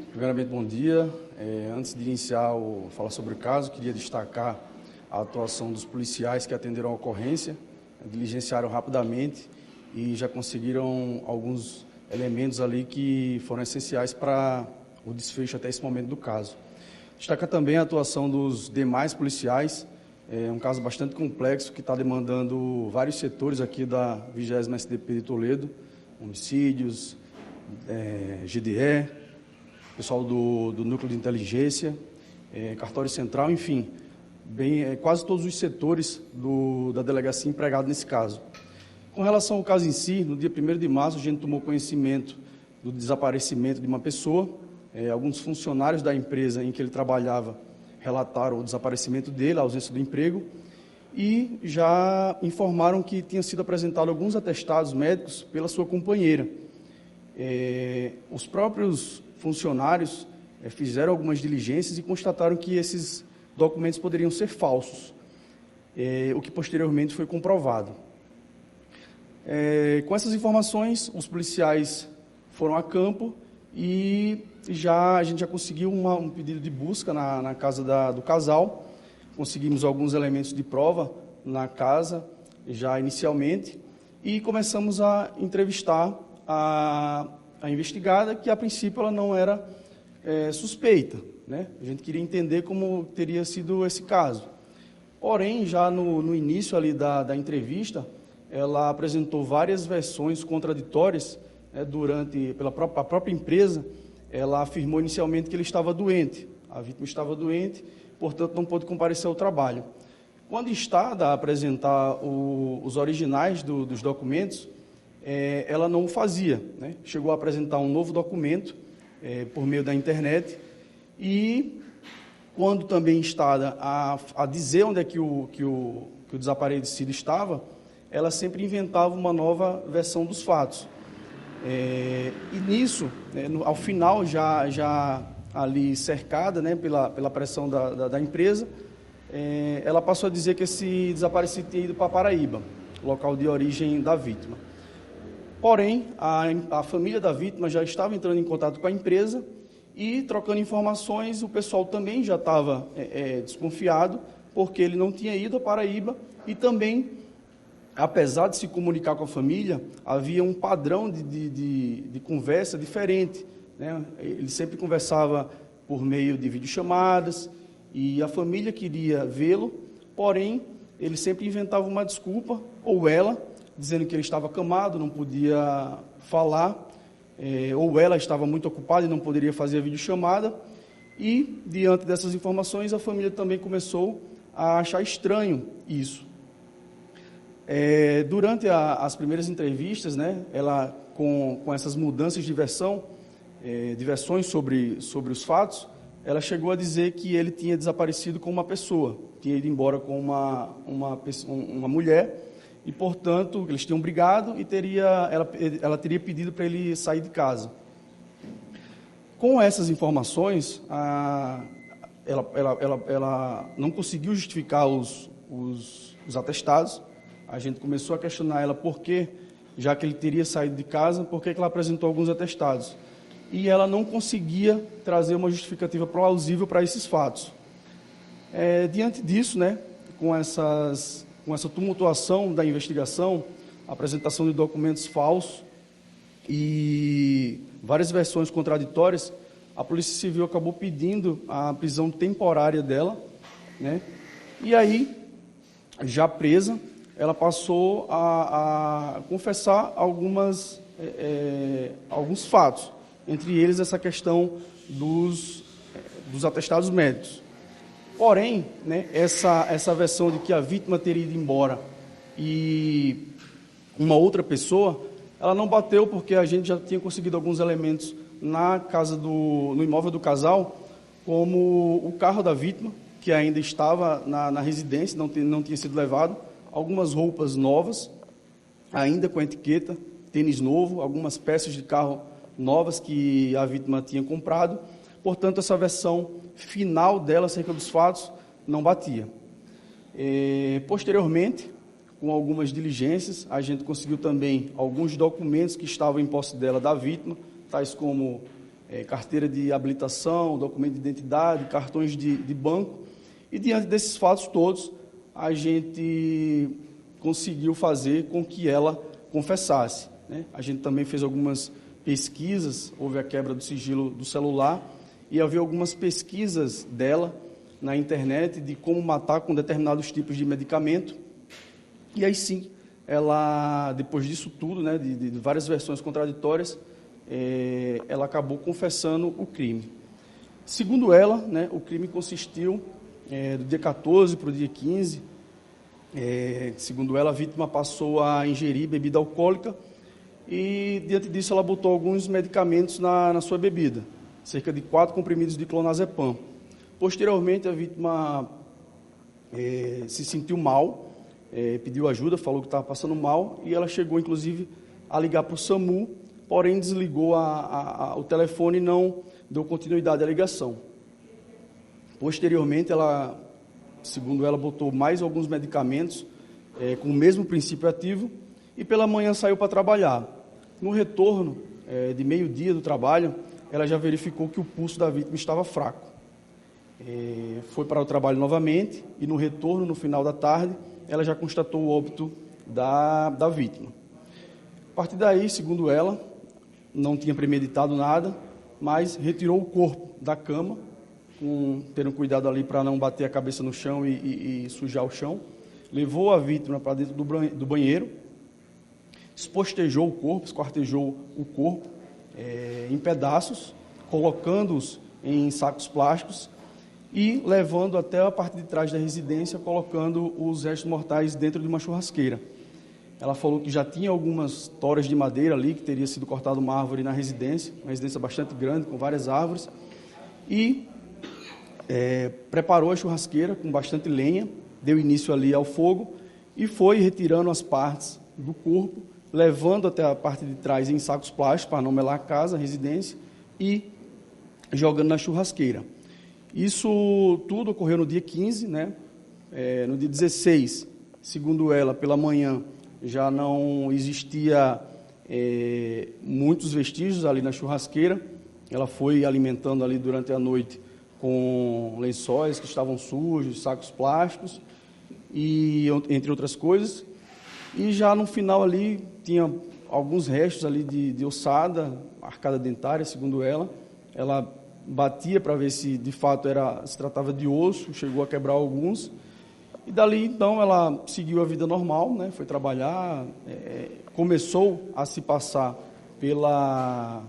Primeiramente, bom dia. Antes de iniciar falar sobre o caso, queria destacar a atuação dos policiais que atenderam a ocorrência, diligenciaram rapidamente e já conseguiram alguns elementos ali que foram essenciais para o desfecho até esse momento do caso. Destaca também a atuação dos demais policiais. É um caso bastante complexo que está demandando vários setores aqui da 20ª SDP de Toledo, homicídios, GDE, pessoal do Núcleo de Inteligência, Cartório Central, enfim, quase todos os setores da delegacia empregados nesse caso. Com relação ao caso em si, no dia 1º de março, a gente tomou conhecimento do desaparecimento de uma pessoa. Alguns funcionários da empresa em que ele trabalhava relataram o desaparecimento dele, a ausência do emprego, e já informaram que tinham sido apresentados alguns atestados médicos pela sua companheira. Os próprios funcionários fizeram algumas diligências e constataram que esses documentos poderiam ser falsos, o que posteriormente foi comprovado. Com essas informações, os policiais foram a campo e a gente já conseguiu um pedido de busca na casa do casal. Conseguimos alguns elementos de prova na casa, já inicialmente, e começamos a entrevistar a investigada, que a princípio ela não era suspeita, né? A gente queria entender como teria sido esse caso. Porém, já no início ali da entrevista, ela apresentou várias versões contraditórias. Pela própria empresa, ela afirmou inicialmente que ele estava doente, a vítima estava doente, portanto não pôde comparecer ao trabalho. Quando instada a apresentar os originais dos documentos, ela não o fazia, né? Chegou a apresentar um novo documento por meio da internet e, quando também instada a dizer onde é que o desaparecido estava, ela sempre inventava uma nova versão dos fatos. E nisso, ao final, já ali cercada, né, pela pressão da empresa, ela passou a dizer que esse desaparecido tinha ido para Paraíba, local de origem da vítima. Porém, a família da vítima já estava entrando em contato com a empresa e, trocando informações, o pessoal também já estava desconfiado, porque ele não tinha ido a Paraíba e também, apesar de se comunicar com a família, havia um padrão de conversa diferente, né? Ele sempre conversava por meio de videochamadas e a família queria vê-lo, porém, ele sempre inventava uma desculpa, ou ela, dizendo que ele estava acamado, não podia falar, ou ela estava muito ocupada e não poderia fazer a videochamada. E, diante dessas informações, a família também começou a achar estranho isso. Durante as primeiras entrevistas, né, ela, com essas mudanças de versões sobre os fatos, ela chegou a dizer que ele tinha desaparecido com uma pessoa, tinha ido embora com uma mulher, e, portanto, eles tinham brigado e ela teria pedido para ele sair de casa. Com essas informações, ela não conseguiu justificar os atestados. A gente começou a questionar ela por que, já que ele teria saído de casa, por que ela apresentou alguns atestados. E ela não conseguia trazer uma justificativa plausível para esses fatos. Diante disso, né, com essa tumultuação da investigação, a apresentação de documentos falsos e várias versões contraditórias, a Polícia Civil acabou pedindo a prisão temporária dela, né? E aí, já presa, ela passou a confessar alguns fatos, entre eles essa questão dos atestados médicos. Porém, né, essa versão de que a vítima teria ido embora e uma outra pessoa, ela não bateu, porque a gente já tinha conseguido alguns elementos no imóvel do casal, como o carro da vítima, que ainda estava na residência, não tinha sido levado, algumas roupas novas, ainda com etiqueta, tênis novo, algumas peças de carro novas que a vítima tinha comprado. Portanto, essa versão final dela acerca dos fatos não batia. Posteriormente, com algumas diligências, a gente conseguiu também alguns documentos que estavam em posse dela da vítima, tais como carteira de habilitação, documento de identidade, cartões de banco. E diante desses fatos todos, a gente conseguiu fazer com que ela confessasse, né? A gente também fez algumas pesquisas, houve a quebra do sigilo do celular e havia algumas pesquisas dela na internet de como matar com determinados tipos de medicamento. E aí sim, ela, depois disso tudo, né, de várias versões contraditórias, ela acabou confessando o crime. Segundo ela, né, o crime consistiu do dia 14 para o dia 15. Segundo ela, a vítima passou a ingerir bebida alcoólica e, diante disso, ela botou alguns medicamentos na sua bebida, cerca de 4 comprimidos de clonazepam. Posteriormente, a vítima se sentiu mal, pediu ajuda, falou que estava passando mal, e ela chegou, inclusive, a ligar para o SAMU, porém desligou o telefone e não deu continuidade à ligação. Posteriormente, ela, segundo ela, botou mais alguns medicamentos com o mesmo princípio ativo e pela manhã saiu para trabalhar. No retorno de meio-dia do trabalho, ela já verificou que o pulso da vítima estava fraco. Foi para o trabalho novamente e no retorno, no final da tarde, ela já constatou o óbito da vítima. A partir daí, segundo ela, não tinha premeditado nada, mas retirou o corpo da cama, tendo cuidado ali para não bater a cabeça no chão e sujar o chão, levou a vítima para dentro do banheiro, espostejou o corpo, esquartejou o corpo em pedaços, colocando-os em sacos plásticos e levando até a parte de trás da residência, colocando os restos mortais dentro de uma churrasqueira. Ela falou que já tinha algumas toras de madeira ali, que teria sido cortada uma árvore na residência, uma residência bastante grande, com várias árvores, e preparou a churrasqueira com bastante lenha, deu início ali ao fogo e foi retirando as partes do corpo, levando até a parte de trás em sacos plásticos, para não melar a casa, a residência, e jogando na churrasqueira. Isso tudo ocorreu no dia 15, né? No dia 16, segundo ela, pela manhã, já não existia muitos vestígios ali na churrasqueira. Ela foi alimentando ali durante a noite com lençóis que estavam sujos, sacos plásticos, e entre outras coisas. E já no final ali tinha alguns restos ali de ossada, arcada dentária, segundo ela. Ela batia para ver se de fato se tratava de osso, chegou a quebrar alguns. E dali então ela seguiu a vida normal, né? Foi trabalhar, começou a se passar pela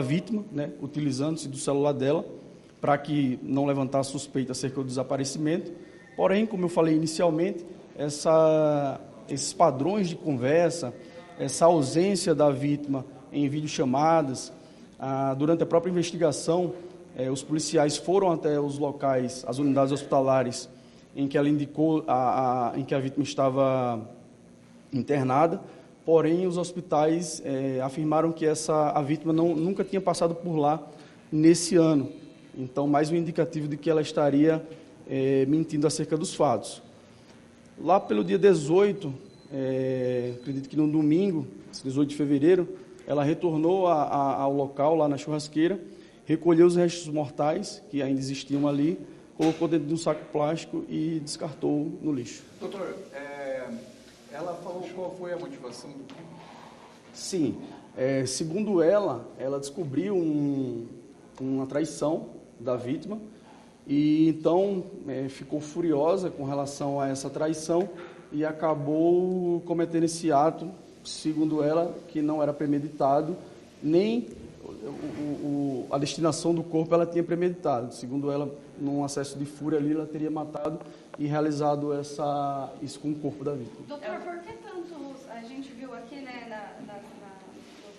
vítima, né? Utilizando-se do celular dela, para que não levantasse suspeita acerca do desaparecimento. Porém, como eu falei inicialmente, esses padrões de conversa, essa ausência da vítima em videochamadas, durante a própria investigação, os policiais foram até os locais, as unidades hospitalares, em que ela indicou em que a vítima estava internada, porém os hospitais afirmaram que a vítima nunca tinha passado por lá nesse ano. Então, mais um indicativo de que ela estaria mentindo acerca dos fatos. Lá pelo dia 18, acredito que no domingo, 18 de fevereiro, ela retornou ao local, lá na churrasqueira, recolheu os restos mortais, que ainda existiam ali, colocou dentro de um saco plástico e descartou no lixo. Doutor, ela falou qual foi a motivação do crime? Sim, segundo ela descobriu uma traição da vítima e então ficou furiosa com relação a essa traição e acabou cometendo esse ato, segundo ela, que não era premeditado, nem a destinação do corpo ela tinha premeditado. Segundo ela, num acesso de fúria ali, ela teria matado e realizado isso com o corpo da vítima. Doutor, por que tanto, a gente viu aqui, né,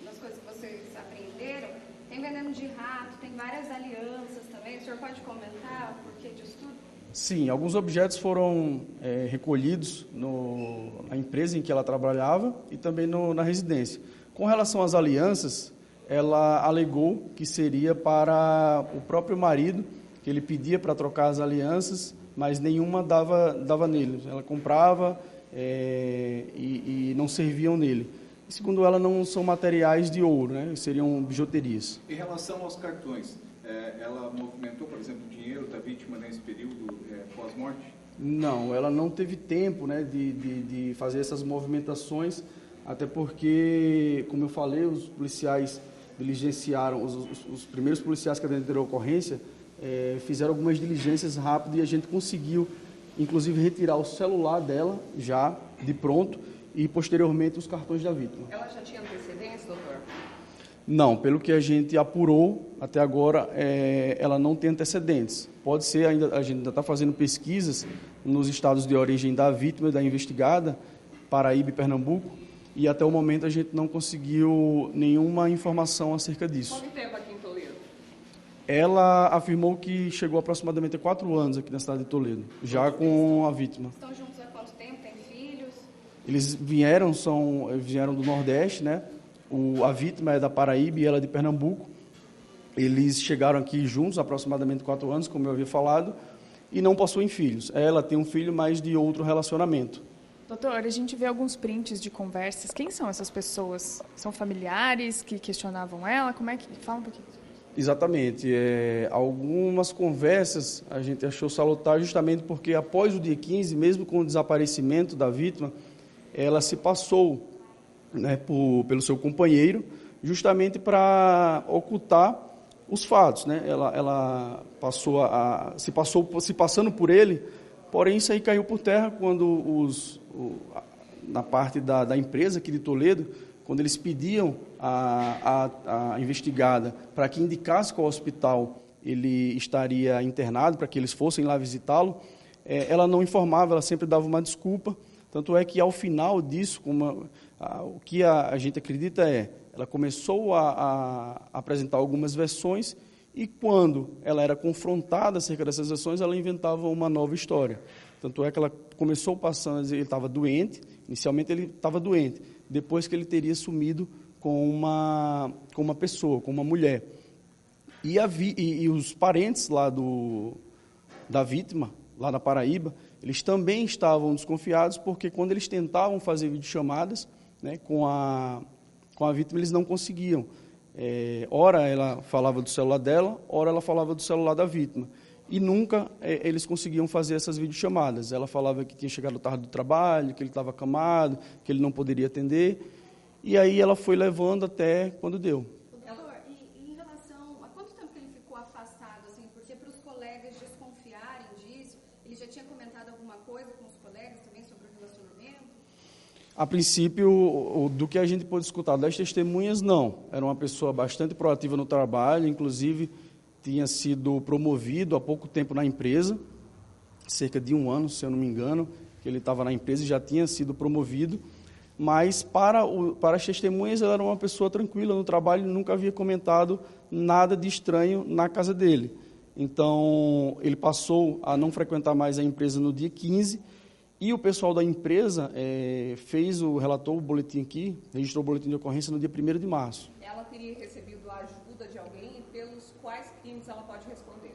nas coisas que vocês apreenderam, tem veneno de rato, tem várias alianças também, o senhor pode comentar o porquê disso tudo? Sim, alguns objetos foram recolhidos na empresa em que ela trabalhava e também na residência. Com relação às alianças, ela alegou que seria para o próprio marido, que ele pedia para trocar as alianças, mas nenhuma dava nele. Ela comprava e não serviam nele. segundo ela, não são materiais de ouro, né? Seriam bijuterias. Em relação aos cartões, ela movimentou, por exemplo, o dinheiro da vítima nesse período pós-morte? Não, ela não teve tempo, né, de fazer essas movimentações, até porque, como eu falei, os policiais diligenciaram, os primeiros policiais que atenderam a ocorrência fizeram algumas diligências rápidas e a gente conseguiu, inclusive, retirar o celular dela já de pronto e, posteriormente, os cartões da vítima. Ela já tinha antecedentes, doutor? Não, pelo que a gente apurou até agora, ela não tem antecedentes. Pode ser, a gente ainda está fazendo pesquisas nos estados de origem da vítima e da investigada, Paraíba e Pernambuco, e até o momento a gente não conseguiu nenhuma informação acerca disso. Quanto tempo aqui em Toledo? Ela afirmou que chegou aproximadamente a 4 anos aqui na cidade de Toledo, já com a vítima. Estão juntos há quanto tempo? Tem filhos? Eles vieram do Nordeste, né? A vítima é da Paraíba e ela é de Pernambuco. Eles chegaram aqui juntos, aproximadamente 4 anos, como eu havia falado, e não possuem filhos. Ela tem um filho, mas de outro relacionamento. Doutor, a gente vê alguns prints de conversas. Quem são essas pessoas? São familiares que questionavam ela? Como é que... Fala um pouquinho. Exatamente. Algumas conversas a gente achou salutar justamente porque após o dia 15, mesmo com o desaparecimento da vítima, ela se passou, né, pelo seu companheiro, justamente para ocultar os fatos, né? Ela se passando por ele, porém isso aí caiu por terra quando na parte da empresa aqui de Toledo, quando eles pediam a investigada para que indicasse qual hospital ele estaria internado, para que eles fossem lá visitá-lo, ela não informava, ela sempre dava uma desculpa. Tanto é que, ao final disso, o que a gente acredita ela começou a apresentar algumas versões e, quando ela era confrontada acerca dessas versões, ela inventava uma nova história. Tanto é que ela começou passando a dizer que ele estava doente, inicialmente ele estava doente, depois que ele teria sumido com uma pessoa, com uma mulher. E os parentes lá da vítima, lá na Paraíba, eles também estavam desconfiados, porque quando eles tentavam fazer videochamadas, né, com a vítima, eles não conseguiam. Ora ela falava do celular dela, ora ela falava do celular da vítima. E nunca eles conseguiam fazer essas videochamadas. Ela falava que tinha chegado tarde do trabalho, que ele estava acamado, que ele não poderia atender. E aí ela foi levando até quando deu. Doutor, e em relação a quanto tempo que ele ficou afastado, assim, porque para os colegas desconfiarem disso, ele já tinha comentado alguma coisa com os colegas também sobre o relacionamento? A princípio, do que a gente pôde escutar das testemunhas, não. Era uma pessoa bastante proativa no trabalho, inclusive tinha sido promovido há pouco tempo na empresa, cerca de 1 ano, se eu não me engano, que ele estava na empresa e já tinha sido promovido. Mas para as testemunhas, ele era uma pessoa tranquila no trabalho, nunca havia comentado nada de estranho na casa dele. Então, ele passou a não frequentar mais a empresa no dia 15, e o pessoal da empresa relatou o boletim aqui, registrou o boletim de ocorrência no dia 1º de março. Ela teria recebido a ajuda de alguém e pelos quais crimes ela pode responder?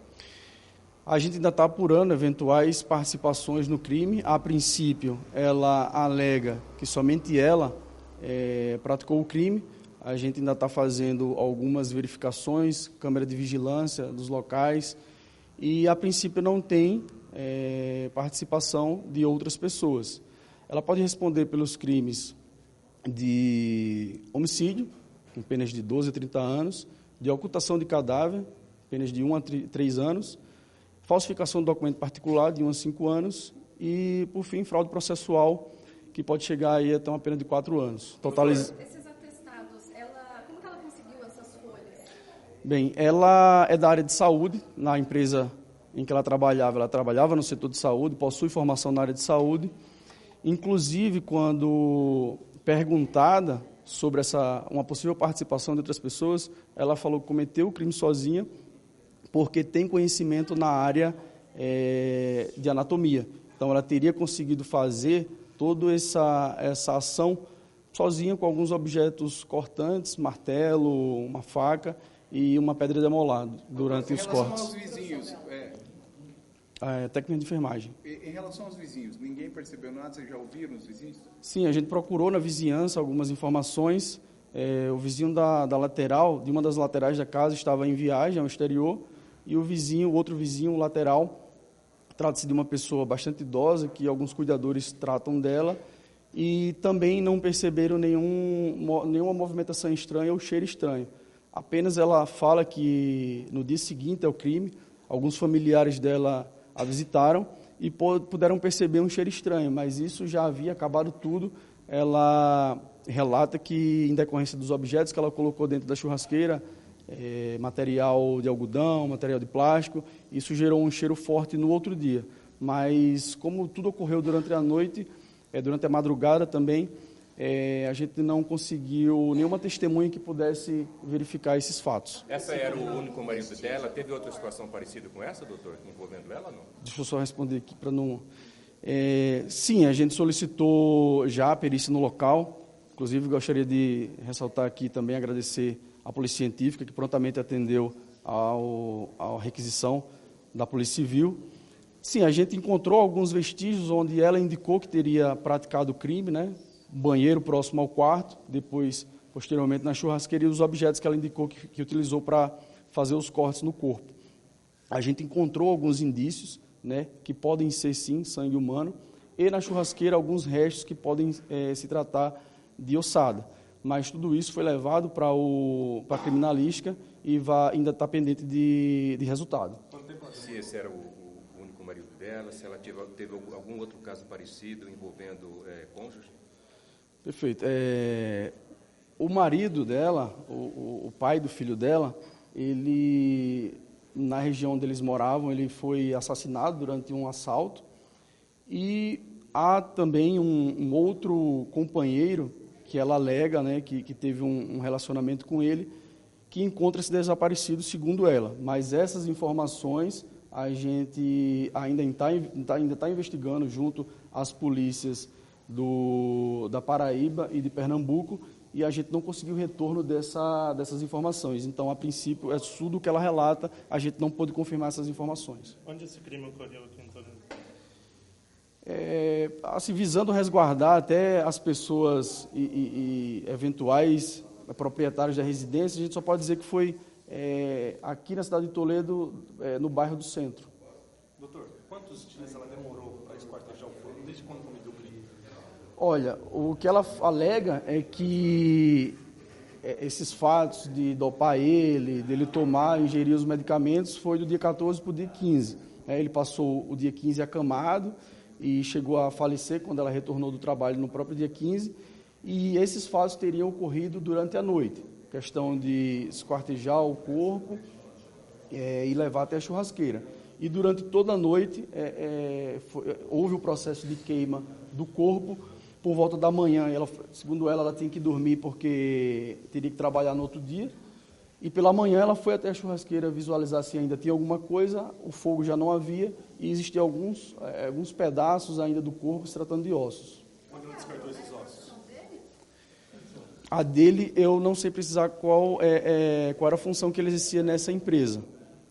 A gente ainda está apurando eventuais participações no crime. A princípio, ela alega que somente ela praticou o crime. A gente ainda está fazendo algumas verificações, câmera de vigilância dos locais, e a princípio não tem participação de outras pessoas. Ela pode responder pelos crimes de homicídio, com penas de 12 a 30 anos, de ocultação de cadáver, penas de 1 a 3 anos, falsificação de documento particular, de 1 a 5 anos, e, por fim, fraude processual, que pode chegar aí até uma pena de 4 anos. Esses atestados, como que ela conseguiu essas folhas? Bem, ela é da área de saúde, na empresa em que ela trabalhava no setor de saúde, possui formação na área de saúde. Inclusive, quando perguntada sobre uma possível participação de outras pessoas, ela falou que cometeu o crime sozinha, porque tem conhecimento na área de anatomia. Então, ela teria conseguido fazer toda essa ação sozinha, com alguns objetos cortantes, martelo, uma faca e uma pedra de amolado durante os cortes. Em relação aos vizinhos, técnica de enfermagem. Em relação aos vizinhos, ninguém percebeu nada? Vocês já ouviram os vizinhos? Sim, a gente procurou na vizinhança algumas informações. O vizinho da lateral, de uma das laterais da casa, estava em viagem ao exterior, e o outro vizinho lateral, trata-se de uma pessoa bastante idosa, que alguns cuidadores tratam dela, e também não perceberam nenhuma movimentação estranha ou cheiro estranho. Apenas ela fala que no dia seguinte ao crime, alguns familiares dela a visitaram e puderam perceber um cheiro estranho, mas isso já havia acabado tudo. Ela relata que, em decorrência dos objetos que ela colocou dentro da churrasqueira, material de algodão, material de plástico, isso gerou um cheiro forte no outro dia. Mas, como tudo ocorreu durante a noite, durante a madrugada também, a gente não conseguiu nenhuma testemunha que pudesse verificar esses fatos. Essa era o único marido dela? Teve outra situação parecida com essa, doutor, envolvendo ela ou não? Deixa eu só responder aqui para não... sim, a gente solicitou já a perícia no local. Inclusive, gostaria de ressaltar aqui também, agradecer à Polícia Científica, que prontamente atendeu à requisição da Polícia Civil. Sim, a gente encontrou alguns vestígios onde ela indicou que teria praticado o crime, né? Um banheiro próximo ao quarto, depois, posteriormente, na churrasqueira, e os objetos que ela indicou que utilizou para fazer os cortes no corpo. A gente encontrou alguns indícios, né, que podem ser, sim, sangue humano, e na churrasqueira alguns restos que podem se tratar de ossada. Mas tudo isso foi levado para a criminalística e ainda está pendente de resultado. Se esse era o único marido dela, se ela teve algum outro caso parecido envolvendo cônjuge? Perfeito. O marido dela, o pai do filho dela, ele, na região onde eles moravam, ele foi assassinado durante um assalto. E há também um outro companheiro que ela alega, né, que teve um relacionamento com ele, que encontra-se desaparecido, segundo ela. Mas essas informações a gente ainda está investigando junto às polícias da Paraíba e de Pernambuco, e a gente não conseguiu retorno dessas informações. Então, a princípio, é tudo o que ela relata, a gente não pôde confirmar essas informações. Onde esse crime ocorreu aqui em Toledo? Assim, visando resguardar até as pessoas e eventuais proprietários da residência, a gente só pode dizer que foi aqui na cidade de Toledo, no bairro do Centro. Doutor, quantos dias ela demorou para esquartejar o fogo? Desde quando cometeu o crime? Olha, o que ela alega é que esses fatos de dopar dele tomar, ingerir os medicamentos, foi do dia 14 para o dia 15. Ele passou o dia 15 acamado e chegou a falecer quando ela retornou do trabalho no próprio dia 15, e esses fatos teriam ocorrido durante a noite, questão de esquartejar o corpo e levar até a churrasqueira. E durante toda a noite houve o processo de queima do corpo. Por volta da manhã, segundo ela tinha que dormir porque teria que trabalhar no outro dia, e pela manhã ela foi até a churrasqueira visualizar se ainda tinha alguma coisa. O fogo já não havia e existiam alguns pedaços ainda do corpo se tratando de ossos. Quando ela descartou esses ossos? A dele, eu não sei precisar qual era a função que ele exercia nessa empresa.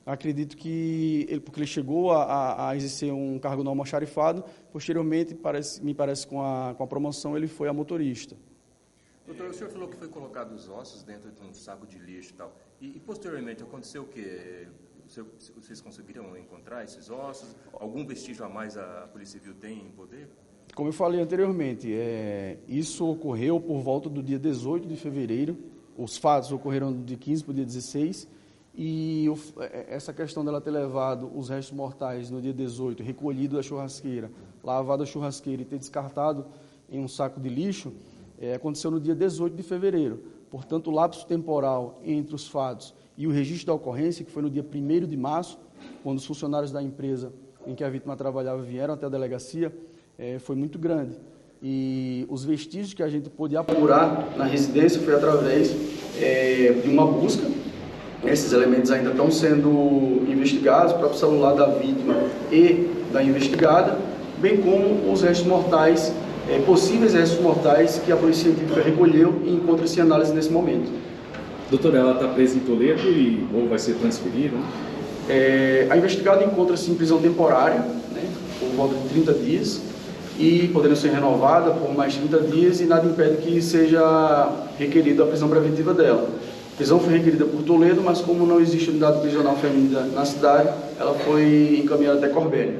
Acredito que porque ele chegou a exercer um cargo no almoxarifado, posteriormente, me parece com a promoção, ele foi a motorista. Doutor, o senhor falou que foi colocado os ossos dentro de um saco de lixo e tal. E posteriormente aconteceu o quê? Vocês conseguiram encontrar esses ossos? Algum vestígio a mais a Polícia Civil tem em poder? Como eu falei anteriormente, isso ocorreu por volta do dia 18 de fevereiro. Os fatos ocorreram do dia 15 para o dia 16. E essa questão dela ter levado os restos mortais no dia 18, recolhido da churrasqueira, lavado a churrasqueira e ter descartado em um saco de lixo, aconteceu no dia 18 de fevereiro. Portanto, o lapso temporal entre os fatos e o registro da ocorrência, que foi no dia 1º de março, quando os funcionários da empresa em que a vítima trabalhava vieram até a delegacia, foi muito grande. E os vestígios que a gente pôde apurar na residência foi através de uma busca. Esses elementos ainda estão sendo investigados, o próprio celular da vítima e da investigada, bem como os restos mortais, possíveis restos mortais que a Polícia Científica recolheu e encontra-se em análise nesse momento. Doutora, ela está presa em Toledo ou vai ser transferida? A investigada encontra-se em prisão temporária, né, por volta de 30 dias, e podendo ser renovada por mais 30 dias, e nada impede que seja requerida a prisão preventiva dela. A prisão foi requerida por Toledo, mas como não existe unidade prisional feminina na cidade, ela foi encaminhada até Corbélia.